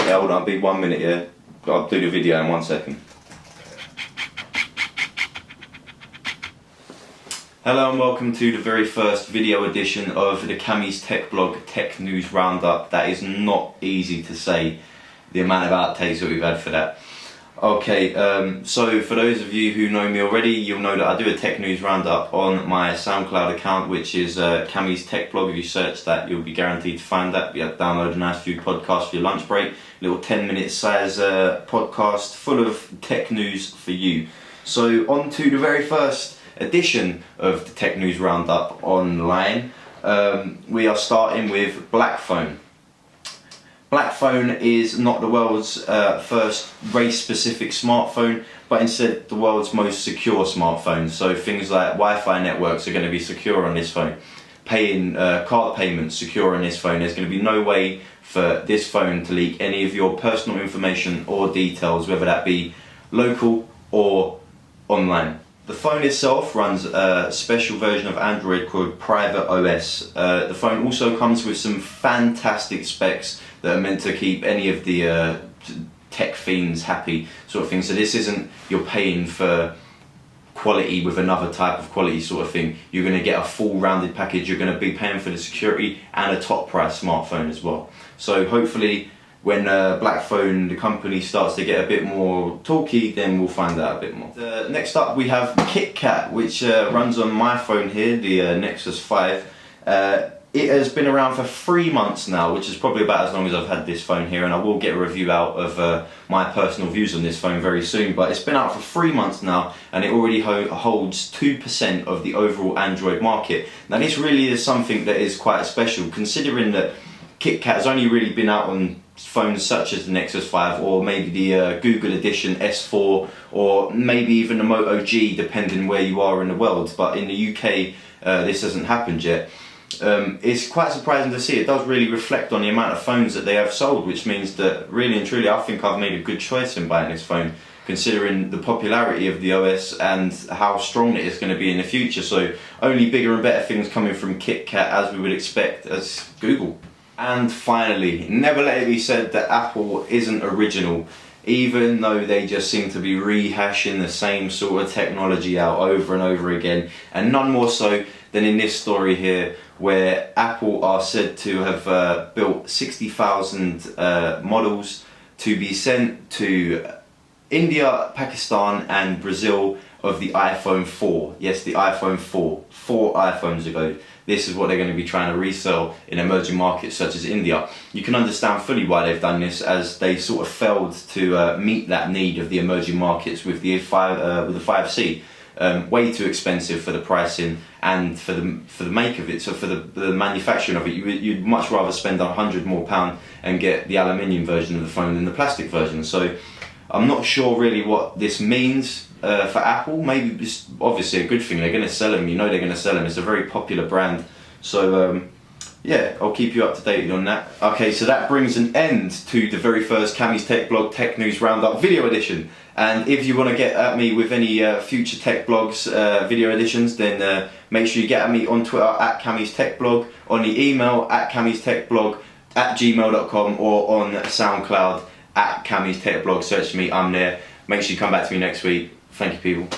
Yeah, hold on, I'll be 1 minute, yeah? I'll do the video in 1 second. Hello and welcome to the very first video edition of the Cammy's Tech Blog Tech News Roundup. That is not easy to say, the amount of outtakes that we've had for that. Okay, so for those of you who know me already, you'll know that I do a Tech News Roundup on my SoundCloud account, which is Cammy's Tech Blog. If you search that, you'll be guaranteed to find that. You have to download a nice few podcasts for your lunch break. Little 10-minute size podcast full of tech news for you. So on to the very first edition of the Tech News Roundup online. We are starting with Blackphone. Blackphone is not the world's first race-specific smartphone, but instead the world's most secure smartphone. So things like Wi-Fi networks are going to be secure on this phone. Paying card payments secure on this phone. There's going to be no way for this phone to leak any of your personal information or details, whether that be local or online. The phone itself runs a special version of Android called Private OS. The phone also comes with some fantastic specs that are meant to keep any of the tech fiends happy, sort of thing. So this isn't you're paying for quality with another type of quality sort of thing. You're going to get a full rounded package. You're going to be paying for the security and a top price smartphone as well. So hopefully when Blackphone, the company, starts to get a bit more talky, then we'll find out a bit more. Next up we have Kit Kat, which runs on my phone here, the Nexus 5. It has been around for 3 months now, which is probably about as long as I've had this phone here, and I will get a review out of my personal views on this phone very soon, but it's been out for 3 months now and it already holds 2% of the overall Android market. Now this really is something that is quite special, considering that Kit Kat has only really been out on phones such as the Nexus 5 or maybe the Google Edition S4 or maybe even the Moto G, depending where you are in the world, but in the UK this hasn't happened yet. It's quite surprising to see. It does really reflect on the amount of phones that they have sold, which means that really and truly I think I've made a good choice in buying this phone, considering the popularity of the OS and how strong it is going to be in the future. So only bigger and better things coming from Kit Kat, as we would expect as Google. And finally, never let it be said that Apple isn't original, even though they just seem to be rehashing the same sort of technology out over and over again, and none more so than in this story here, where Apple are said to have built 60,000 models to be sent to India, Pakistan and Brazil of the iPhone 4. Yes, the iPhone 4. 4 iPhones ago. This is what they're going to be trying to resell in emerging markets such as India. You can understand fully why they've done this, as they sort of failed to meet that need of the emerging markets with the 5C. Way too expensive for the pricing and for the make of it. So for the manufacturing of it, you'd much rather spend £100 more and get the aluminium version of the phone than the plastic version. So I'm not sure really what this means for Apple. Maybe it's obviously a good thing. They're going to sell them. You know they're going to sell them. It's a very popular brand. So yeah, I'll keep you up to date on that. Okay, so that brings an end to the very first Cammy's Tech Blog Tech News Roundup video edition. And if you want to get at me with any future tech blogs video editions, then make sure you get at me on Twitter at Cammy's Tech Blog, on the email at Cammy's Tech Blog @gmail.com, or on SoundCloud at Cammy's Tech Blog. Search for me, I'm there. Make sure you come back to me next week. Thank you, people.